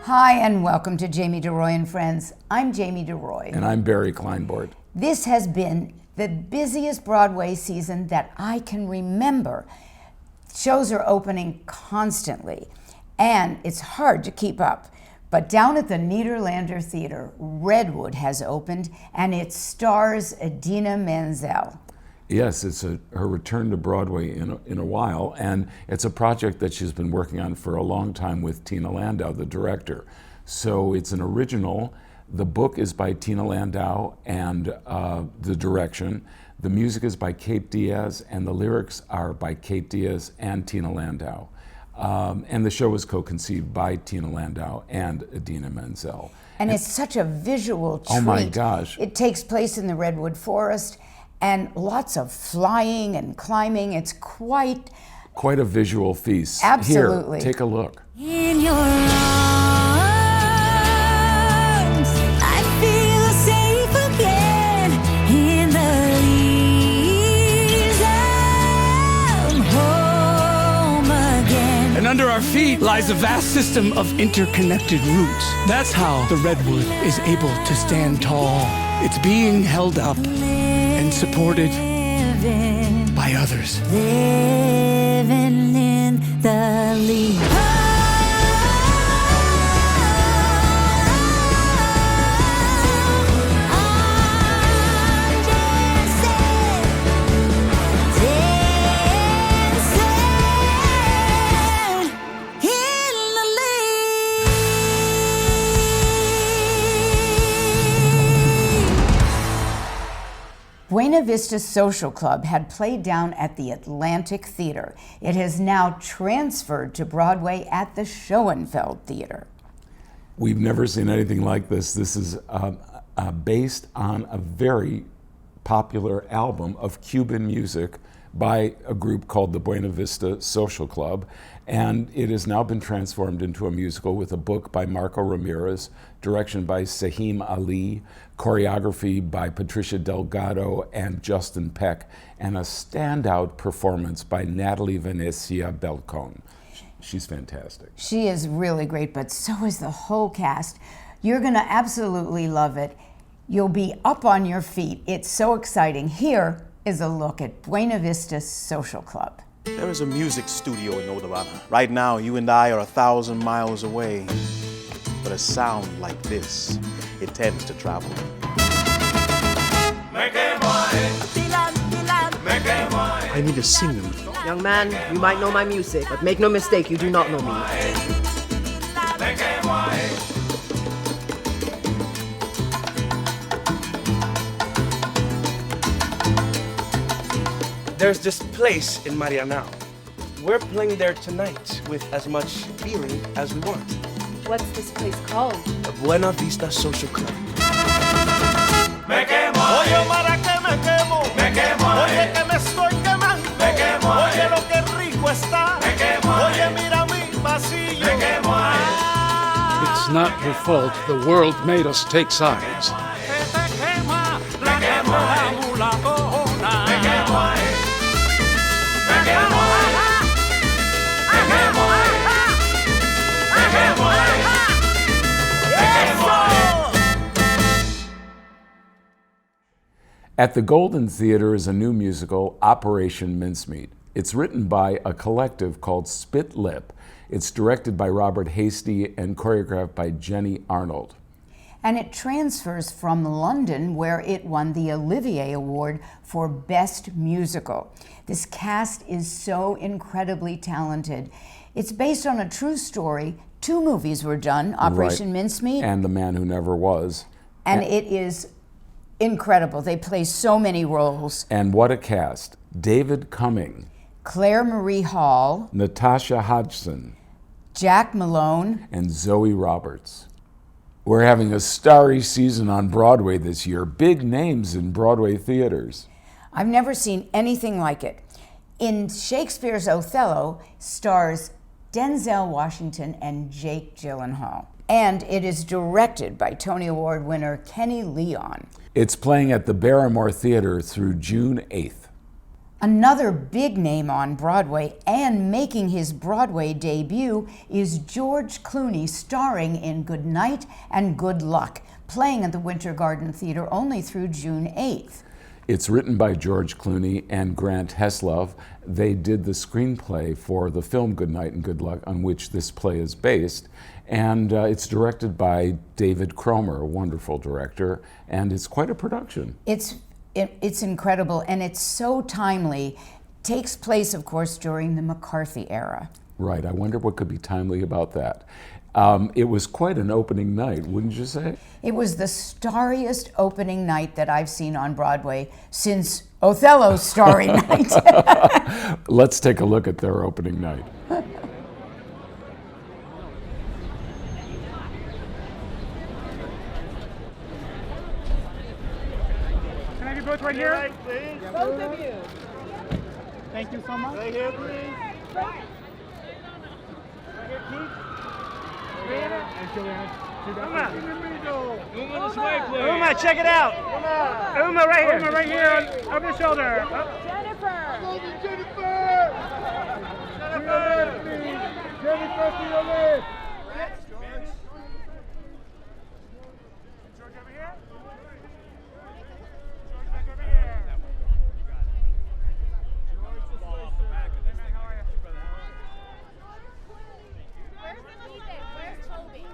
Hi, and welcome to Jamie deRoy and Friends. I'm Jamie deRoy. And I'm Barry Kleinbord. This has been the busiest Broadway season that I can remember. Shows are opening constantly, and it's hard to keep up. But down at the Nederlander Theater, Redwood has opened, and it stars Idina Menzel. Yes, it's her return to Broadway in a while, and it's a project that she's been working on for a long time with Tina Landau, the director. So it's an original. The book is by Tina Landau and the direction. The music is by Kate Diaz, and the lyrics are by Kate Diaz and Tina Landau. And the show was co-conceived by Tina Landau and Idina Menzel. And it's such a visual treat. Oh my gosh. It takes place in the Redwood Forest, and lots of flying and climbing. It's quite a visual feast. Absolutely. Here, take a look. In your arms, I feel safe again. In the leaves, I'm home again. And under our feet lies a vast system of interconnected roots. That's how the redwood is able to stand tall. It's being held up and supported by others. Living in the leaves. Buena Vista Social Club had played down at the Atlantic Theater. It has now transferred to Broadway at the Schoenfeld Theater. We've never seen anything like this. This is based on a very popular album of Cuban music by a group called the Buena Vista Social Club, and it has now been transformed into a musical with a book by Marco Ramirez, direction by Sahim Ali, choreography by Patricia Delgado and Justin Peck, and a standout performance by Natalie Venezia Belcon. She's fantastic. She is really great, but so is the whole cast. You're going to absolutely love it. You'll be up on your feet. It's so exciting. Here is a look at Buena Vista Social Club. There is a music studio in Odawara. Right now, you and I are 1,000 miles away. But a sound like this, it tends to travel. I need to sing them. Young man, you might know my music, but make no mistake, you do not know me. There's this place in Marianao. We're playing there tonight with as much feeling as we want. What's this place called? The Buena Vista Social Club. Me quemo, oye, para que me quemo, oye, que me estoy quemando, oye, lo que rico está, oye, mira mi pasillo, It's not your fault. The world made us take sides. At the Golden Theater is a new musical, Operation Mincemeat. It's written by a collective called Spit Lip. It's directed by Robert Hasty and choreographed by Jenny Arnold. And it transfers from London, where it won the Olivier Award for Best Musical. This cast is so incredibly talented. It's based on a true story. 2 movies were done, Operation Mincemeat and The Man Who Never Was. And it is incredible. They play so many roles. And what a cast. David Cumming, Claire Marie Hall, Natasha Hodgson, Jack Malone, and Zoe Roberts. We're having a starry season on Broadway this year. Big names in Broadway theaters. I've never seen anything like it. In Shakespeare's Othello stars Denzel Washington and Jake Gyllenhaal. And it is directed by Tony Award winner Kenny Leon. It's playing at the Barrymore Theater through June 8th. Another big name on Broadway and making his Broadway debut is George Clooney, starring in Good Night and Good Luck, playing at the Winter Garden Theater only through June 8th. It's written by George Clooney and Grant Heslov. They did the screenplay for the film Good Night and Good Luck, on which this play is based. And it's directed by David Cromer, a wonderful director, and it's quite a production. It's incredible, and it's so timely. Takes place, of course, during the McCarthy era. Right, I wonder what could be timely about that. It was quite an opening night, wouldn't you say? It was the starriest opening night that I've seen on Broadway since Othello's starry night. Let's take a look at their opening night. Can I be both right here? Right, please. Both of you. Thank you so much. Right here, please. Right here, Keith. Uma, check it out. Uma, right here. Uma, right here. Over the shoulder. Jennifer. Jennifer, to your left. George over here. George back over here. George this way, sir. How are you? Where's Elizabeth? Where's Toby?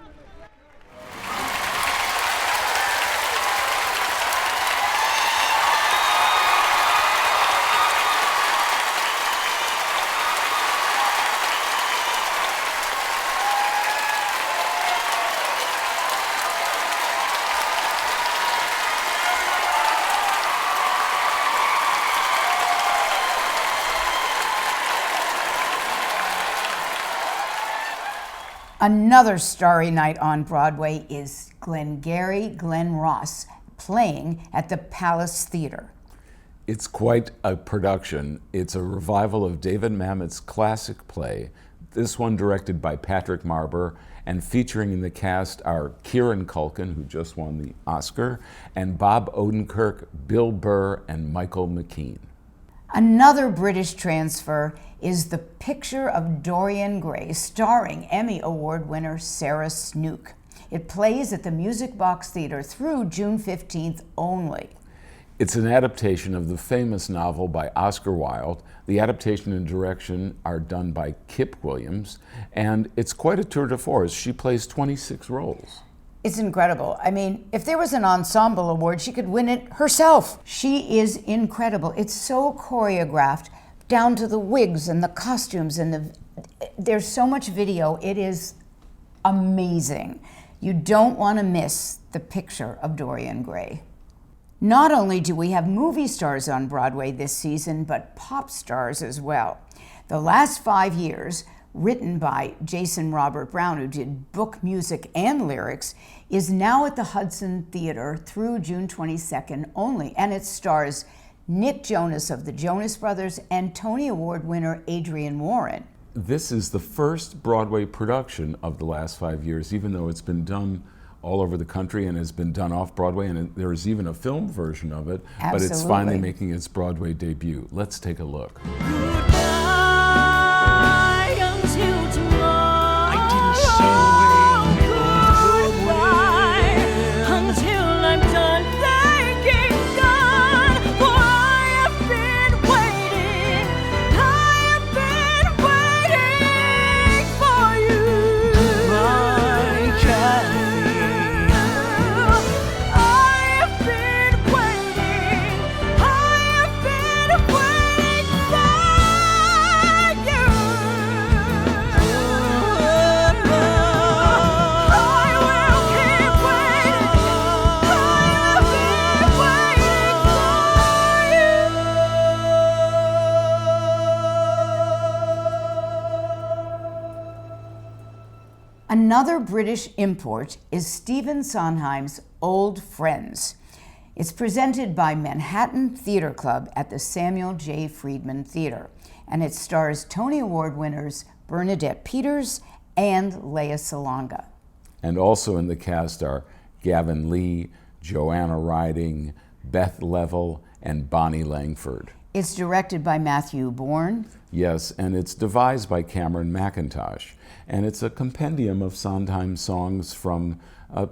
Another starry night on Broadway is Glengarry Glen Ross, playing at the Palace Theater. It's quite a production. It's a revival of David Mamet's classic play, this one directed by Patrick Marber, and featuring in the cast are Kieran Culkin, who just won the Oscar, and Bob Odenkirk, Bill Burr, and Michael McKean. Another British transfer is The Picture of Dorian Gray, starring Emmy Award winner Sarah Snook. It plays at the Music Box Theater through June 15th only. It's an adaptation of the famous novel by Oscar Wilde. The adaptation and direction are done by Kip Williams, and it's quite a tour de force. She plays 26 roles. It's incredible. I mean, if there was an ensemble award, she could win it herself. She is incredible. It's so choreographed, down to the wigs and the costumes, and there's so much video. It is amazing. You don't want to miss The Picture of Dorian Gray. Not only do we have movie stars on Broadway this season, but pop stars as well. The last 5 years, written by Jason Robert Brown, who did book, music, and lyrics, is now at the Hudson Theater through June 22nd only, and it stars Nick Jonas of the Jonas Brothers and Tony Award winner Adrienne Warren. This is the first Broadway production of the last 5 years, even though it's been done all over the country and has been done off-Broadway, and there's even a film version of it, but it's finally making its Broadway debut. Let's take a look. Goodbye until tomorrow. I didn't say Goodbye until I'm done thanking God, for I have been waiting. I have been waiting for you. Goodbye, Kathy. I have been waiting. I have been waiting for you. I will keep waiting. I have been waiting for you. Another British import is Stephen Sondheim's Old Friends. It's presented by Manhattan Theatre Club at the Samuel J. Friedman Theatre, and it stars Tony Award winners Bernadette Peters and Lea Salonga. And also in the cast are Gavin Lee, Joanna Riding, Beth Level, and Bonnie Langford. It's directed by Matthew Bourne. Yes, and it's devised by Cameron McIntosh. And it's a compendium of Sondheim songs from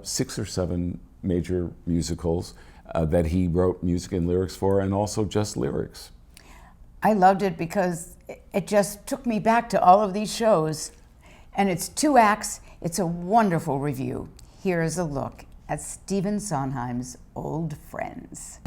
6 or 7 major musicals that he wrote music and lyrics for, and also just lyrics. I loved it because it just took me back to all of these shows. And it's 2 acts. It's a wonderful review. Here is a look at Stephen Sondheim's Old Friends.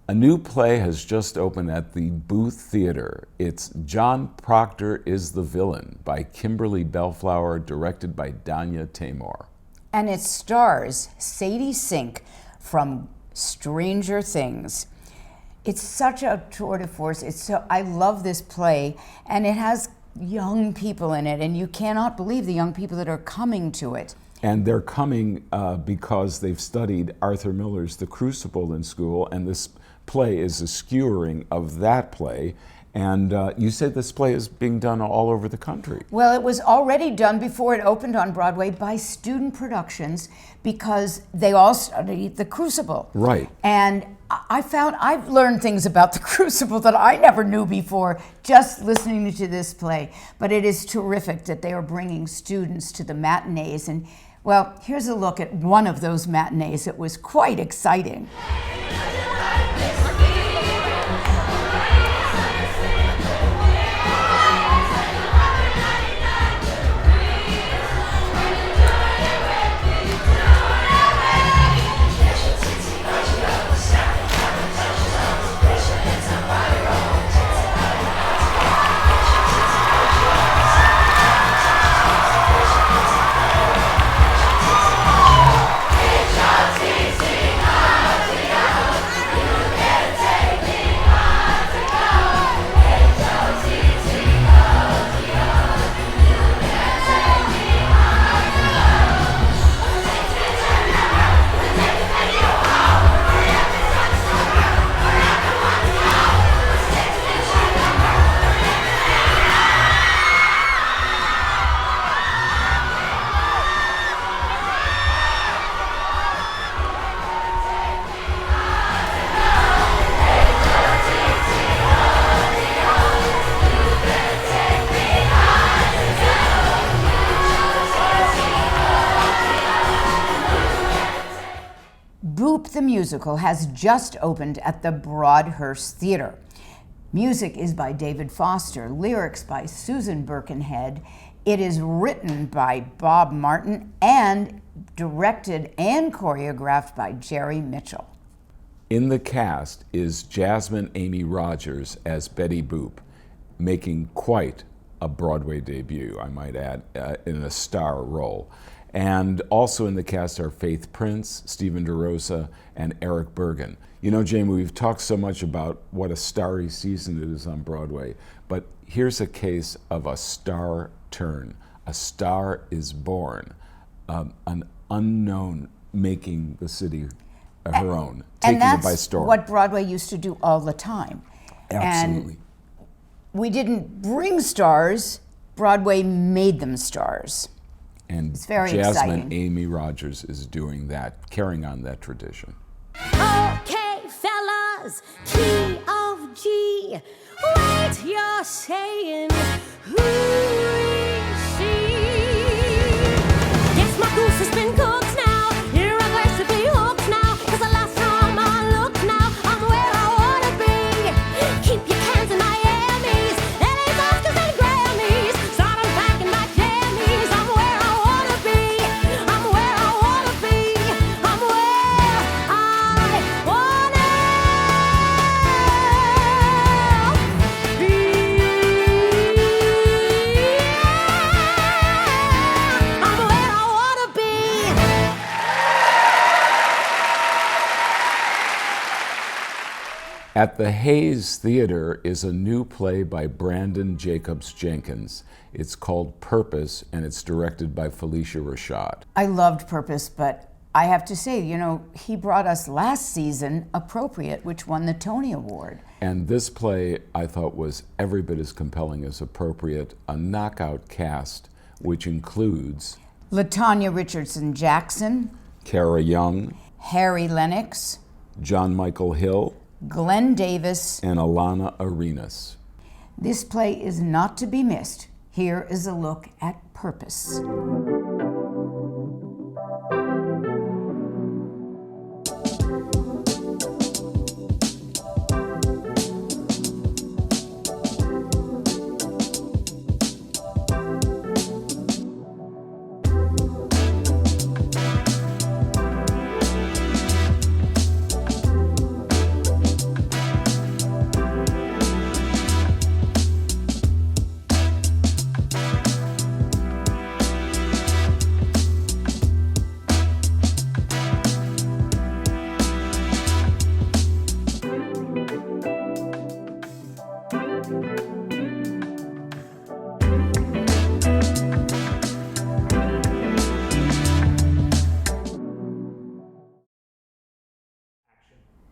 A new play has just opened at the Booth Theater. It's John Proctor is the Villain by Kimberly Bellflower, directed by Danya Tamor. And it stars Sadie Sink from Stranger Things. It's such a tour de force. I love this play, and it has young people in it, and you cannot believe the young people that are coming to it. And they're coming because they've studied Arthur Miller's The Crucible in school, and this play is a skewering of that play. And you said this play is being done all over the country. Well, it was already done before it opened on Broadway by student productions because they all studied The Crucible. Right. And I've learned things about The Crucible that I never knew before just listening to this play. But it is terrific that they are bringing students to the matinees. And, well, here's a look at one of those matinees. It was quite exciting. Boop the Musical has just opened at the Broadhurst Theater. Music is by David Foster, lyrics by Susan Birkenhead. It is written by Bob Martin and directed and choreographed by Jerry Mitchell. In the cast is Jasmine Amy Rogers as Betty Boop, making quite a Broadway debut, I might add, in a star role. And also in the cast are Faith Prince, Stephen DeRosa, and Eric Bergen. You know, Jamie, we've talked so much about what a starry season it is on Broadway, but here's a case of a star turn. A star is born, an unknown making the city her own, taking it by storm. And that's what Broadway used to do all the time. Absolutely. And we didn't bring stars, Broadway made them stars. And It's very Jasmine exciting. Amy Rogers is doing that, carrying on that tradition. Okay, fellas, key of G. Wait, you're saying who is she? Yes, my goose has been cooked now. Here I'm recipe hooked now. 'Cause the last time I looked now, I'm where I wanna be. Keep your cans in Miami's, LA's Oscars and Grammys. Start unpacking my jammies. I'm where I wanna be. I'm where I wanna be. I'm where I wanna be. At the Hayes Theater is a new play by Brandon Jacobs Jenkins. It's called Purpose, and it's directed by Felicia Rashad. I loved Purpose, but I have to say, he brought us last season Appropriate, which won the Tony Award. And this play I thought was every bit as compelling as Appropriate, a knockout cast which includes LaTanya Richardson Jackson, Kara Young, Harry Lennox, John Michael Hill, Glenn Davis, and Alana Arenas. This play is not to be missed. Here is a look at Purpose.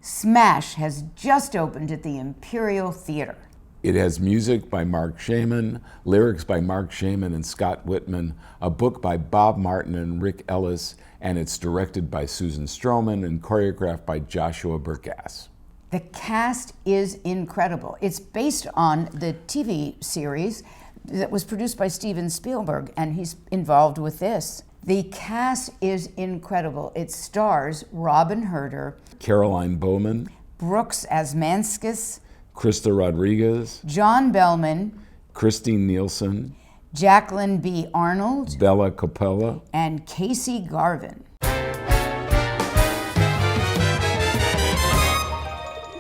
Smash has just opened at the Imperial Theater. It has music by Mark Shaman, lyrics by Mark Shaman and Scott Whitman, a book by Bob Martin and Rick Ellis, and it's directed by Susan Stroman and choreographed by Joshua Burgass. The cast is incredible. It's based on the TV series that was produced by Steven Spielberg, and he's involved with this. The cast is incredible. It stars Robin Herder, Caroline Bowman, Brooks Asmanskis, Krista Rodriguez, John Bellman, Christine Nielsen, Jacqueline B. Arnold, Bella Capella, and Casey Garvin.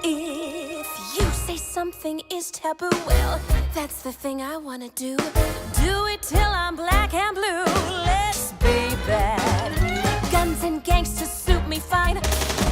If you say something is taboo, well, that's the thing I wanna do. Do it till I'm black and blue. Let's be bad. Guns and gangsters suit me fine.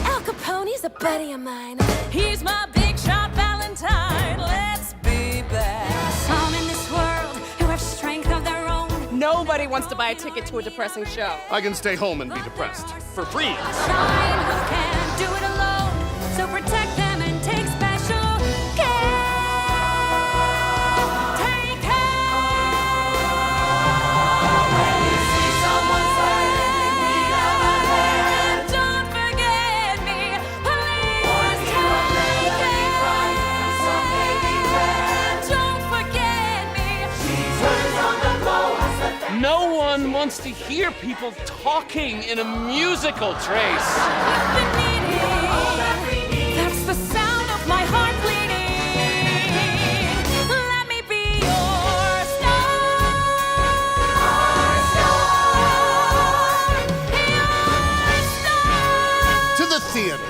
Al Capone's a buddy of mine. He's my big shot Valentine. Let's be bad. Some in this world who have strength of their own. Nobody wants to buy a ticket to a depressing show. I can stay home and be depressed for free. Shine who can do it alone. So protect them and take special care. Take care. When you see someone standing in need of a hand, don't forget me, please. Or hear a baby crying from some baby bed, don't forget me. She turns on the glow as the fan. No one wants to hear people talking in a musical, Trace. We've been needing. That's the sound of my heart bleeding. Let me be your star. Your star. To the theater.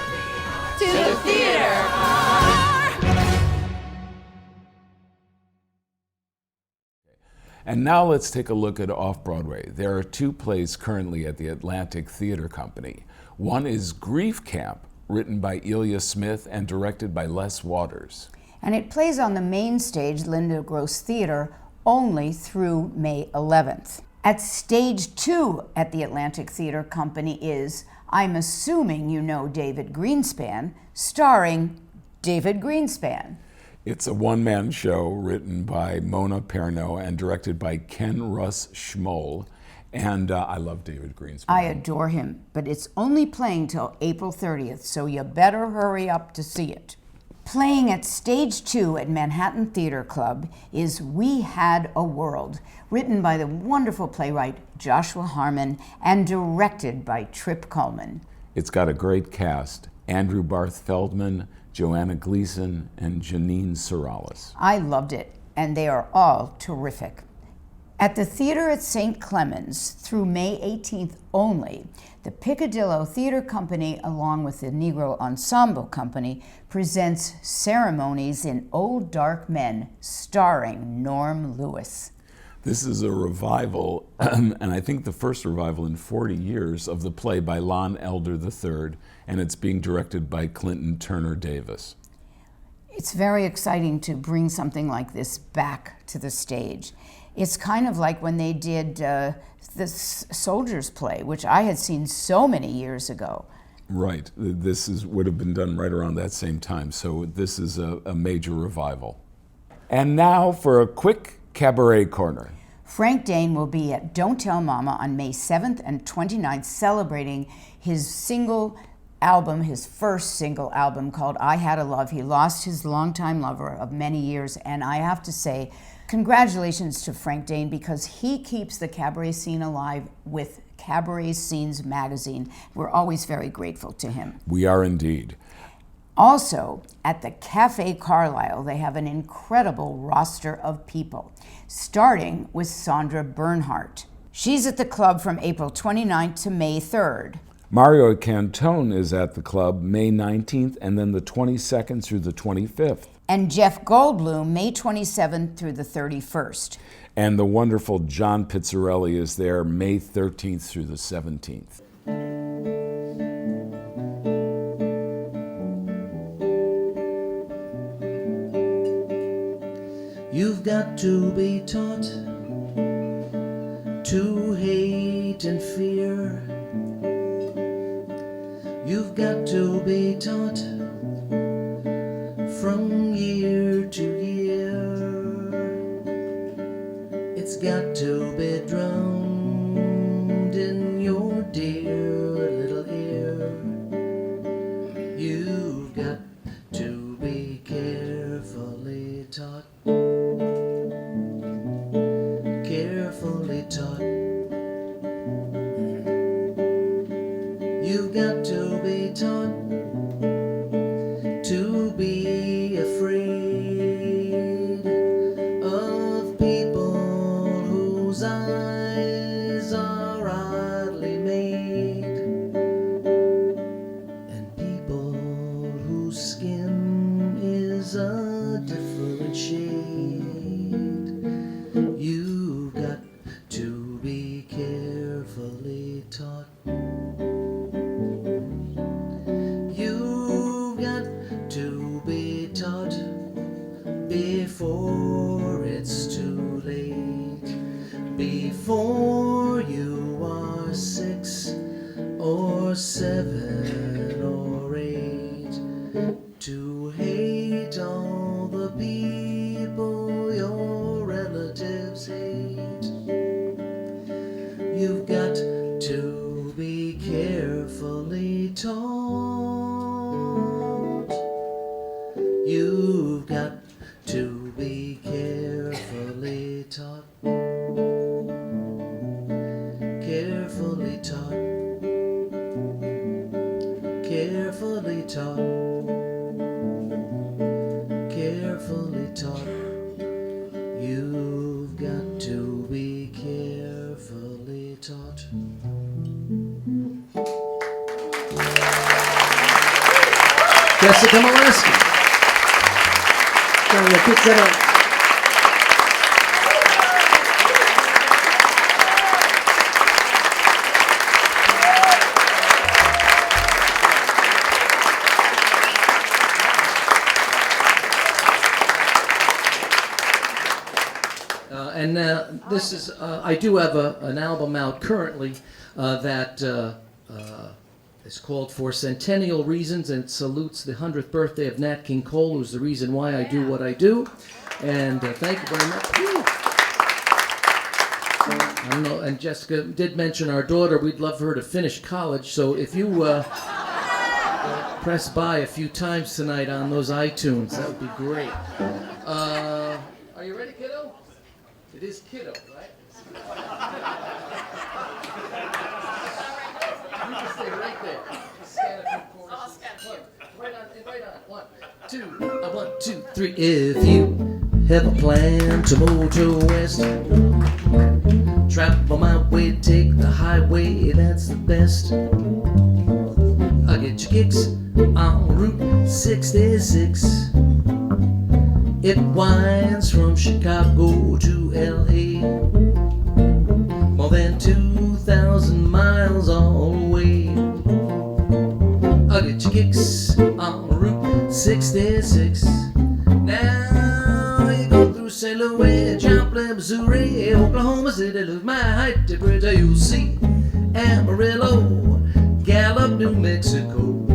To the theater. And now let's take a look at Off-Broadway. There are two plays currently at the Atlantic Theater Company. One is Grief Camp, written by Elia Smith and directed by Les Waters. And it plays on the main stage, Linda Gross Theater, only through May 11th. At stage 2 at the Atlantic Theater Company is, I'm assuming you know David Greenspan, starring David Greenspan. It's a one-man show written by Mona Perno and directed by Ken Russ Schmoll. And I love David Greenspan. I adore him, but it's only playing till April 30th, so you better hurry up to see it. Playing at stage 2 at Manhattan Theater Club is We Had a World, written by the wonderful playwright Joshua Harmon and directed by Trip Cullman. It's got a great cast: Andrew Barth Feldman, Joanna Gleason, and Janine Sorales. I loved it, and they are all terrific. At the theater at St. Clemens through May 18th only, the Picadillo Theater Company, along with the Negro Ensemble Company, presents Ceremonies in Old Dark Men, starring Norm Lewis. This is a revival, and I think the first revival in 40 years, of the play by Lon Elder III, and it's being directed by Clinton Turner Davis. It's very exciting to bring something like this back to the stage. It's kind of like when they did this Soldiers play, which I had seen so many years ago. Right. Would have been done right around that same time. So this is a major revival. And now for a quick cabaret corner. Frank Dane will be at Don't Tell Mama on May 7th and 29th, celebrating his first single album called I Had a Love. He lost his longtime lover of many years, and I have to say, congratulations to Frank Dane, because he keeps the cabaret scene alive with Cabaret Scenes magazine. We're always very grateful to him. We are indeed. Also, at the Cafe Carlisle, they have an incredible roster of people, starting with Sandra Bernhardt. She's at the club from April 29th to May 3rd. Mario Cantone is at the club May 19th and then the 22nd through the 25th. And Jeff Goldblum, May 27th through the 31st. And the wonderful John Pizzarelli is there May 13th through the 17th. You've got to be taught to hate and fear. You've got to be taught from year to year. It's got to be drowned in your dear little ear. You've got to be carefully taught. Carefully taught. You've got to be taught to be afraid of people whose eyes are oddly made, and people whose skin is a different shade. You've got to be carefully taught. You've got to be taught before it's too late, before you are 6 or 7 or 8, to hate all the people your relatives hate. You've got to be carefully taught. You've got to be carefully taught. Carefully taught. Carefully taught. Carefully taught. You've got to be carefully taught. Jessica Molesky. Trying to pick that up. This is, I do have an album out currently that is called For Centennial Reasons, and it salutes the 100th birthday of Nat King Cole, who's the reason why I do what I do. And thank you very much. I don't know, and Jessica did mention our daughter. We'd love for her to finish college, so if you press by a few times tonight on those iTunes, that would be great. Are you ready, kiddo? It is kiddo, right? You just stay right there. Just scan a few choruses. Right on. 1, 2. 1, 2, 3. If you have a plan to move to west, travel my way, take the highway, that's the best. I'll get your kicks on Route 66. It winds from Chicago to L.A., more than 2,000 miles all the way. I'll get your kicks on Route 66. Now you go through St. Louis, Joplin, Missouri, Oklahoma City, look my height to bridge, you'll see Amarillo, Gallup, New Mexico,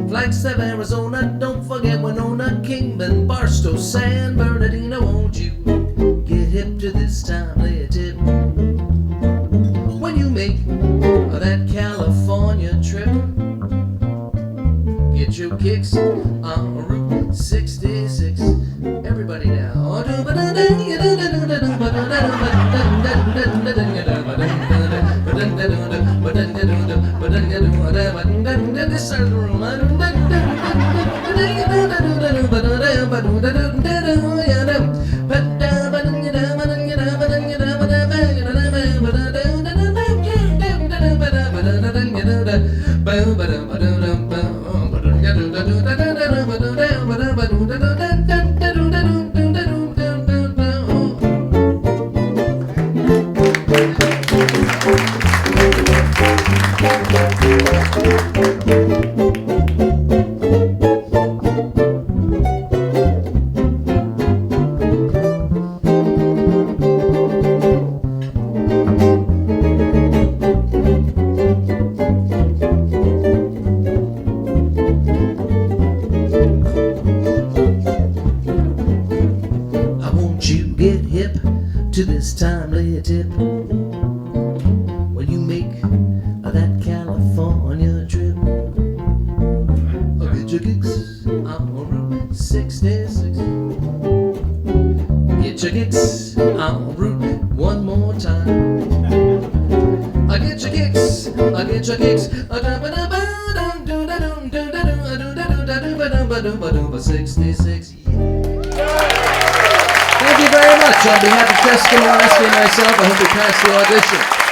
Flagstaff, Arizona, don't forget Winona, Kingman, Barstow, San Bernardino, won't you get hip to this timely tip? When you make that California trip, get your kicks on Route 66. Everybody now. This side of the room. Get hip to this timely tip. When you make that California trip, I'll get your kicks on Route 66. Get your kicks on Route one more time. I get your kicks, I get your kicks. 66. Thank you very much. On behalf of Preston, Morrissey, and myself, I hope you passed the audition.